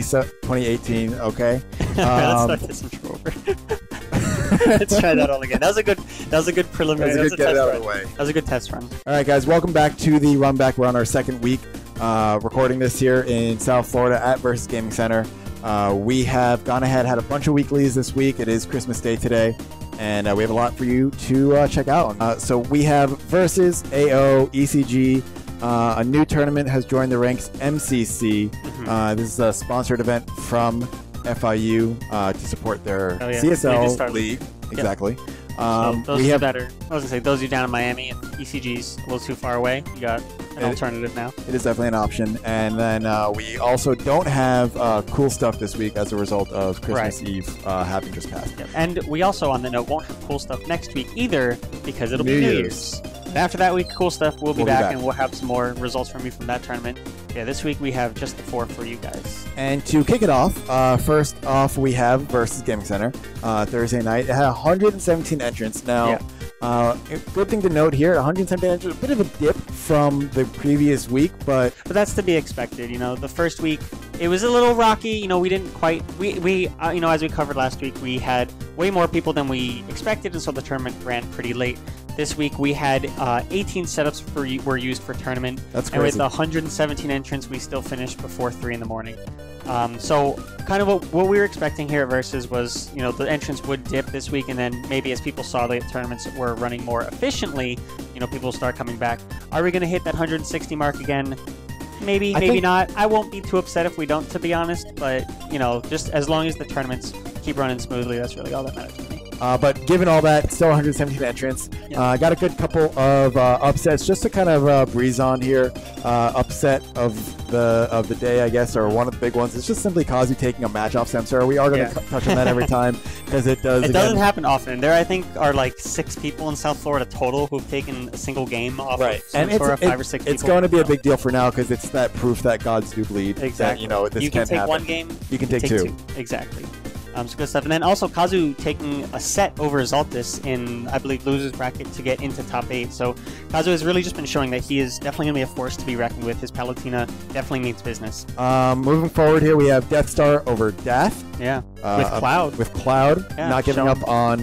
2018, okay. Let's start this intro over. Let's try that all again. That was a good preliminary. That was a good get it out of the way. That was a good test run. All right, guys, welcome back to the RUNBACK. We're on our second week recording this here in South Florida at Versus Gaming Center. We have gone ahead, had a bunch of weeklies this week. It is Christmas Day today, and we have a lot for you to check out. So we have Versus, AO, ECG. A new tournament has joined the ranks, MCC. This is a sponsored event from FIU to support their CSL league. Exactly. So those we have better. I was gonna say those of you down in Miami, if ECG's a little too far away, you got an alternative now. It is definitely an option. And then we also don't have cool stuff this week as a result of Christmas Eve having just passed. Yep. And we also, on the note, won't have cool stuff next week either because it'll be New Year's. And after that week, cool stuff, we'll be back and we'll have some more results from you from that tournament. Yeah, this week we have just the 4 for you guys. And to kick it off, first off we have Versus Gaming Center Thursday night. It had 117 entrants. Now, good thing to note here, 117 entrants, a bit of a dip from the previous week, but that's to be expected. You know, the first week it was a little rocky. You know, we didn't quite we you know, as we covered last week, we had way more people than we expected, and so the tournament ran pretty late. This week we had 18 setups were used for tournament. That's crazy. And with 117 entrants, we still finished before 3 in the morning. So kind of what we were expecting here at Versus was, you know, the entrants would dip this week, and then maybe as people saw the tournaments were running more efficiently, you know, people will start coming back. Are we going to hit that 160 mark again? Maybe, maybe not. I won't be too upset if we don't, to be honest. But, you know, just as long as the tournaments keep running smoothly, that's really all that matters to me. But given all that, still 117 entrants. Got a good couple of upsets just to kind of breeze on here. Upset of the day, I guess, or one of the big ones. It's just simply Kazu taking a match off Samsara. We are going to touch on that every time because it does. It doesn't happen often. There, I think, are like 6 people in South Florida total who've taken a single game off of Samsara, 5 or 6 people. It's going to be a big deal for now because it's that proof that gods do bleed. Exactly. That, you know, this you can take happen. One game. You can take two. Exactly. Some good stuff. And then also Kazu taking a set over Zaltis in, I believe, losers bracket to get into top 8. So Kazu has really just been showing that he is definitely going to be a force to be reckoned with. His Palutena definitely means business. Moving forward here, we have Death Star over Dath. Yeah, with Cloud. With Cloud, not giving up on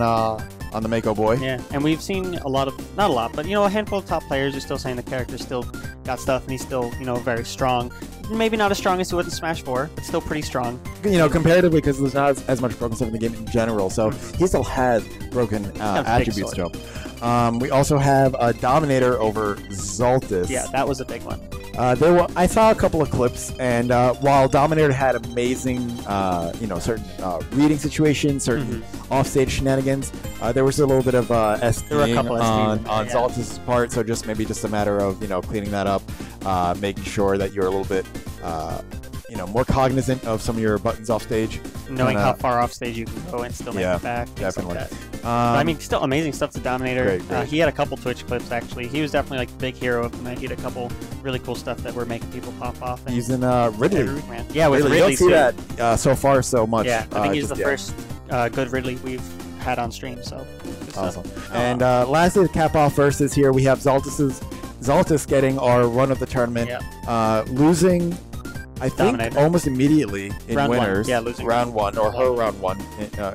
the Mako boy. Yeah, and we've seen a lot of, not a lot, but, you know, a handful of top players are still saying the character still got stuff and he's still, you know, very strong. Maybe not as strong as he was in Smash 4, but still pretty strong. You know, comparatively, because there's not as much broken stuff in the game in general, so he still has broken attributes to him. We also have a Dominator over Zaltis. Yeah, that was a big one. I saw a couple of clips, and while Dominator had amazing, you know, certain reading situations, certain offstage shenanigans, there was a little bit of SDing on Zaltis' part, so maybe just a matter of, you know, cleaning that up, making sure that you're a little bit, you know, more cognizant of some of your buttons off stage. Knowing how far off stage you can go and still make it back. Definitely. Like that. I mean, still amazing stuff to Dominator. Great. He had a couple Twitch clips, actually. He was definitely like the big hero of the night. He had a couple really cool stuff that were making people pop off. And using Ridley. Yeah, with Ridley. You don't see that so far so much. Yeah, I think he's the first good Ridley we've had on stream, so awesome. And lastly, to cap off Versus here, we have Zaltis getting our run of the tournament, losing, I think, almost immediately in round winners. Losing round 1, or her round 1. So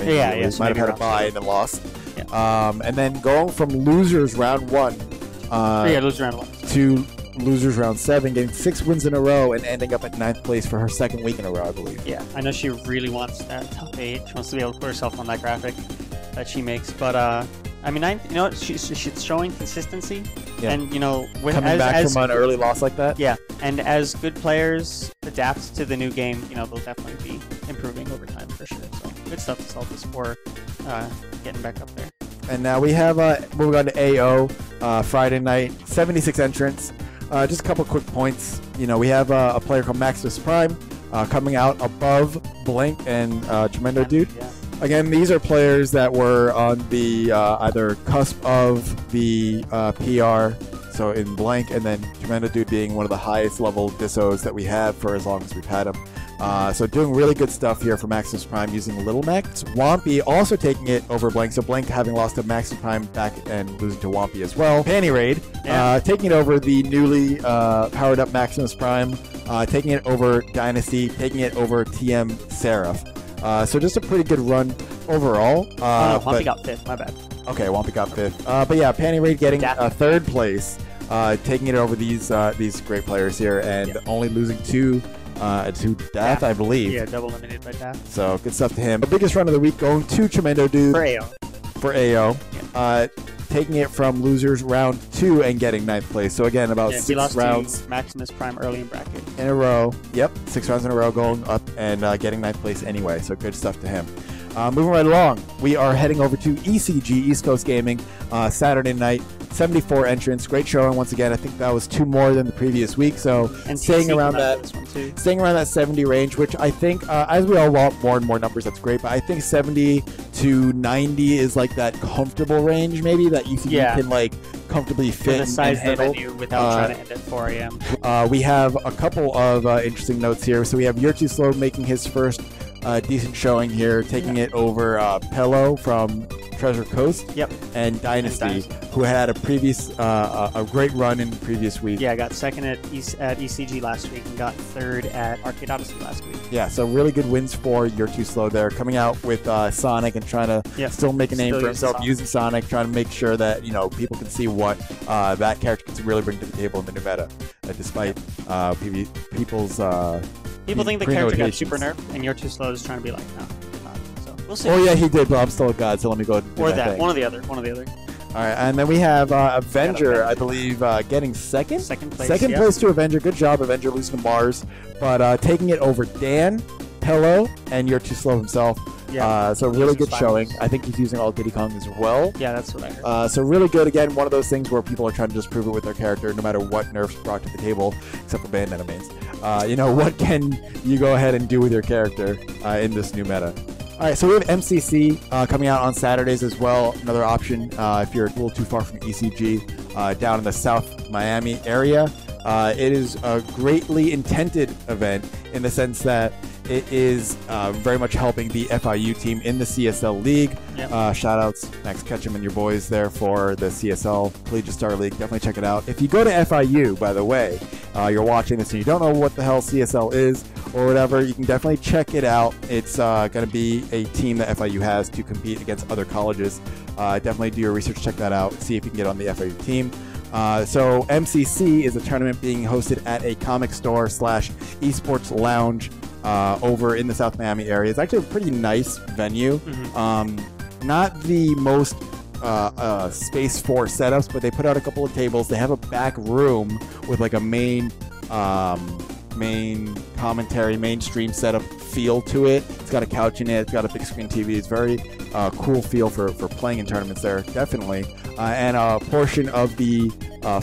might have had a bye and then lost. And then going from losers round 1 losers round 1 to losers round 7, getting 6 wins in a row and ending up at 9th place for her 2nd week in a row, I believe. Yeah, I know she really wants that top 8. She wants to be able to put herself on that graphic that she makes. But I mean, you know, she's showing consistency, and, you know, coming back from an early loss like that. Yeah, and as good players adapt to the new game, you know, they'll definitely be improving over time for sure. So good stuff to Zaltis for getting back up there. And now we have moving on to AO Friday night, 76 entrants. Just a couple quick points. You know, we have a player called Maximus Prime coming out above Blank and Tremendo Dude. Yeah. Again, these are players that were on the either cusp of the PR, so in Blank, and then Tremendo Dude being one of the highest level dissos that we have for as long as we've had him. So doing really good stuff here for Maximus Prime using Little Mech. Swampy also taking it over Blank. So Blank having lost to Maximus Prime back and losing to Wampy as well. Panty Raid taking it over the newly powered up Maximus Prime. Taking it over Dynasty. Taking it over TM Seraph. So just a pretty good run overall. Wampy got 5th. My bad. Okay, Wampy got 5th. But yeah, Panty Raid getting 3rd place. Taking it over these great players here and only losing to Death, I believe. Yeah, double eliminated by Death. So good stuff to him. The biggest run of the week going to Tremendo Dude. For AO. Yeah. Taking it from losers round 2 and getting 9th place. So again, about 6 rounds. To Maximus Prime early in bracket. In a row. Yep, 6 rounds in a row going up and getting 9th place anyway. So good stuff to him. Moving right along, we are heading over to ECG, East Coast Gaming, Saturday night. 74 entrants, great showing once again. I think that was 2 more than the previous week. So staying around that 70 range, which I think, as we all want more and more numbers, that's great. But I think 70 to 90 is like that comfortable range, maybe that ECG can like comfortably fit the size and of the venue without trying to end at 4 a.m. We have a couple of interesting notes here. So we have You're Too Slow making his first decent showing here, taking it over Pello from Treasure Coast and Dynasty, who had a previous a great run in the previous week. Yeah, got 2nd at ECG last week and got 3rd at Arcade Odyssey last week. Yeah, so really good wins for You're Too Slow there, coming out with Sonic and trying to still make a name for himself using Sonic, trying to make sure that people can see what that character can really bring to the table in the new meta, despite people's people think the character got super nerfed, and You're Too Slow is trying to be like, no. So we'll see. Oh yeah, he did, but I'm still a god, so let me go ahead and do or that that thing. one or the other. All right, and then we have Avenger, I believe, getting second place. Second place to Avenger. Good job, Avenger, losing to Mars, but taking it over Dan, Pello, and You're Too Slow himself. Yeah. So really good showing. I think he's using all Diddy Kong as well. Yeah, that's what I heard. So really good. Again, one of those things where people are trying to just prove it with their character, no matter what nerfs brought to the table, except for Bandana mains. What can you go ahead and do with your character in this new meta? All right, so we have MCC coming out on Saturdays as well. Another option if you're a little too far from ECG, down in the South Miami area. It is a greatly intended event in the sense that it is very much helping the FIU team in the CSL League. Shout outs, Max Ketchum and your boys there for the CSL Collegiate Star League. Definitely check it out. If you go to FIU, by the way, you're watching this and you don't know what the hell CSL is or whatever, you can definitely check it out. It's going to be a team that FIU has to compete against other colleges. Definitely do your research, check that out, see if you can get on the FIU team. So MCC is a tournament being hosted at a comic store / esports lounge over in the South Miami area. It's actually a pretty nice venue. Not the most space for setups, but they put out a couple of tables. They have a back room with like a main commentary, mainstream setup feel to it. It's got a couch in it. It's got a big screen TV. It's very cool feel for playing in tournaments there, definitely. And a portion of the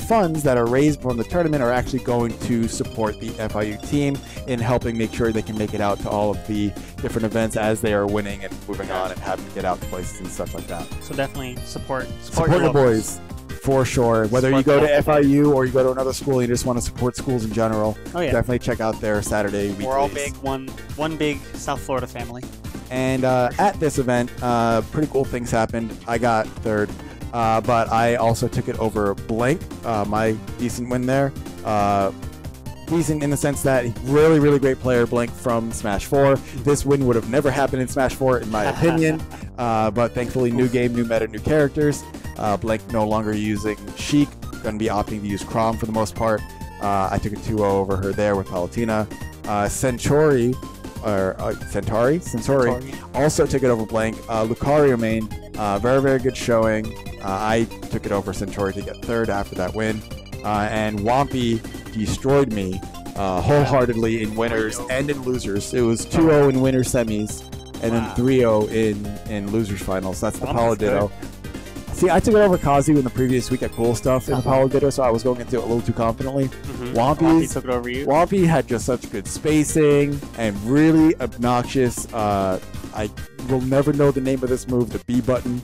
funds that are raised from the tournament are actually going to support the FIU team in helping make sure they can make it out to all of the different events as they are winning and moving on and having to get out to places and stuff like that. So definitely support the boys. For sure. Whether you go to FIU or you go to another school and you just want to support schools in general, definitely check out their Saturday weeklies. We're all big, one big South Florida family. And at this event, pretty cool things happened. I got 3rd, but I also took it over Blank, my decent win there. Decent in the sense that really, really great player, Blank from Smash 4. This win would have never happened in Smash 4, in my opinion. But thankfully, new game, new meta, new characters. Blank no longer using Sheik, going to be opting to use Chrom for the most part. I took a 2-0 over her there with Palatina. Centauri also took it over Blank. Lucario main, very, very good showing. I took it over Centauri to get 3rd after that win. And Wampy destroyed me wholeheartedly in winners and in losers. It was 2-0 in winner semis and then 3-0 in losers finals. That's the Paladino. See, I took it over Kazi in the previous week at Cool Stuff in the Paladino, so I was going into it a little too confidently. Wampy took it over you. Wampy had just such good spacing and really obnoxious. I will never know the name of this move, the B button.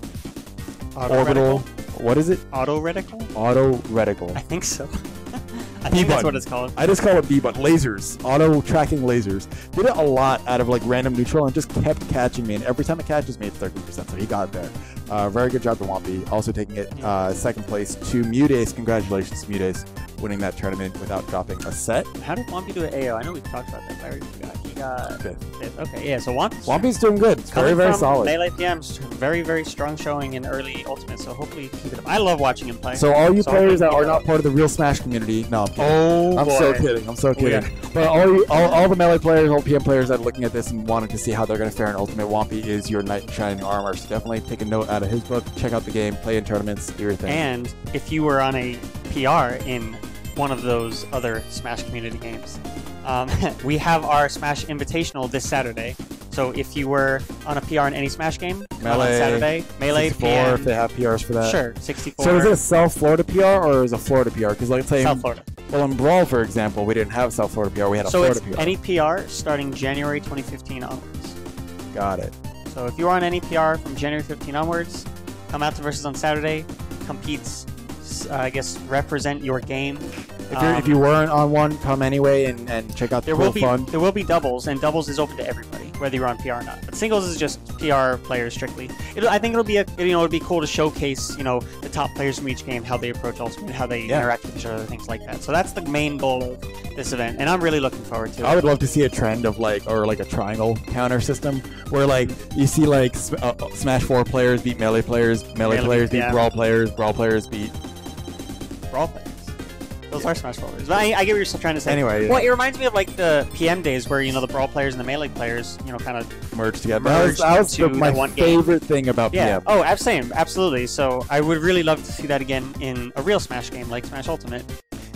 Orbital. What is it? Auto reticle? Auto reticle. I think so. I think that's what it's called. I just call it B-button. Lasers. Auto-tracking lasers. Did it a lot out of like random neutral and just kept catching me. And every time it catches me, it's 13%. So he got there. Very good job to Wampy. Also taking it second place to Mudace. Congratulations, Mudace, winning that tournament without dropping a set. How did Wampy do at AO? I know we talked about that, but I already forgot. He got fifth. Okay, yeah, so Wampy's doing good. It's very, very solid. Melee PMs, very, very strong showing in early Ultimate, so hopefully keep it up. I love watching him play. So all you players that are not part of the real Smash community, no, I'm so kidding. I'm so kidding. Yeah. But all the Melee players, all PM players that are looking at this and wanting to see how they're going to fare in Ultimate, Wampy is your knight in shining armor. So definitely take a note out of his book, check out the game, play in tournaments, do your thing. And if you were on a PR in one of those other Smash community games, we have our Smash Invitational this Saturday. So if you were on a PR in any Smash game on Saturday, Melee 64, PM, if they have PRs for that. Sure, 64. So is it a South Florida PR or is it a Florida PR? Because let's say South Florida. Well, in Brawl, for example, we didn't have a South Florida PR. We had a Florida PR. So it's any PR starting January 2015 onwards. Got it. So if you are on any PR from January 15 onwards, come out to Versus on Saturday, compete, I guess, represent your game. If you weren't on one, come anyway and check out the cool fun. There will be doubles, and doubles is open to everybody, whether you're on PR or not. But singles is just PR players strictly. I think it'll be it'd be cool to showcase the top players from each game, how they approach Ultimate, how they interact with each other, things like that. So that's the main goal of this event, and I'm really looking forward to it. I would love to see a trend of a triangle counter system where you see Smash 4 players beat Melee players, Melee players beat Brawl players beat Brawl players. Those are Smash Brawlers. But I get what you're trying to say. Anyway, well, it reminds me of the PM days where the Brawl players and the Melee players, kind of merged together. That was my favorite thing about PM. Oh, same, absolutely. So I would really love to see that again in a real Smash game like Smash Ultimate.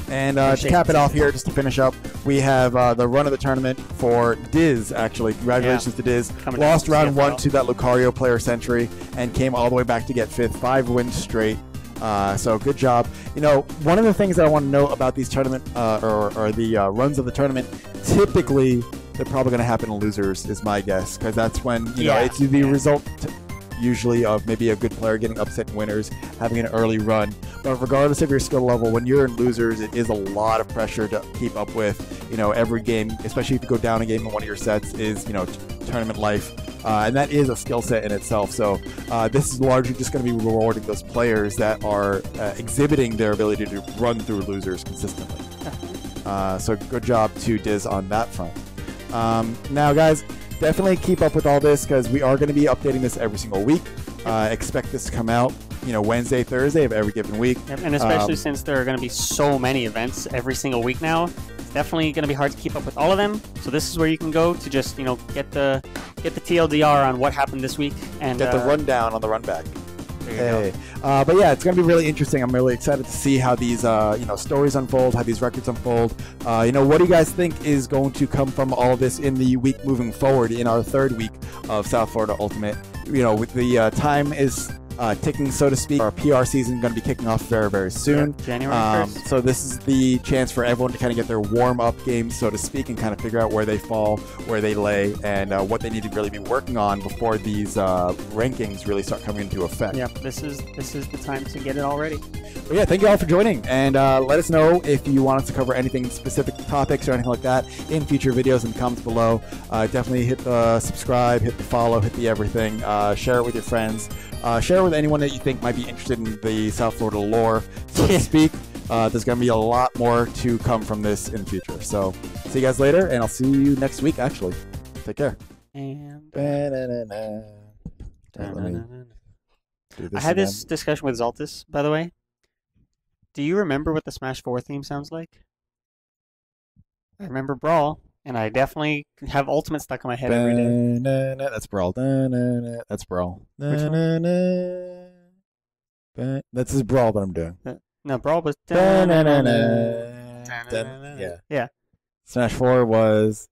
And to cap it off here, just to finish up, we have the run of the tournament for Diz, actually. Congratulations to Diz. Lost round 1 to that Lucario player Century and came all the way back to get 5th. 5 wins straight. So good job. One of the things that I want to know about these tournament or the runs of the tournament, typically they're probably going to happen in losers, is my guess, because that's when it's the result usually of maybe a good player getting upset in winners, having an early run. But regardless of your skill level, when you're in losers, it is a lot of pressure to keep up with. Every game, especially if you go down a game in one of your sets, is tournament life. And that is a skill set in itself. So this is largely just going to be rewarding those players that are exhibiting their ability to run through losers consistently. So good job to Diz on that front. Now, guys, definitely keep up with all this because we are going to be updating this every single week. Expect this to come out, Wednesday, Thursday of every given week. Yep, and especially since there are going to be so many events every single week now, it's definitely going to be hard to keep up with all of them. So this is where you can go to just, get the TLDR on what happened this week and get the rundown on the RUNBACK. Hey. But yeah, it's going to be really interesting. I'm really excited to see how these stories unfold, how these records unfold. What do you guys think is going to come from all this in the week moving forward in our 3rd week of South Florida Ultimate? With the time is ticking, so to speak. Our PR season is going to be kicking off very, very soon. Yep, January 1st. So this is the chance for everyone to kind of get their warm-up games, so to speak, and kind of figure out where they fall, where they lay, and what they need to really be working on before these rankings really start coming into effect. Yeah, this is the time to get it all ready. But yeah, thank you all for joining, and let us know if you want us to cover anything specific topics or anything like that in future videos in the comments below. Definitely hit the subscribe, hit the follow, hit the everything. Share it with your friends. Share it with anyone that you think might be interested in the South Florida lore, so to speak. There's going to be a lot more to come from this in the future. So, see you guys later, and I'll see you next week, actually. Take care. And I had this discussion with Zaltis, by the way. Do you remember what the Smash 4 theme sounds like? I remember Brawl. And I definitely have Ultimate stuck in my head every day. That's Brawl. That's Brawl. That's his Brawl that I'm doing. No, Brawl was... Yeah. Yeah. Smash 4 was...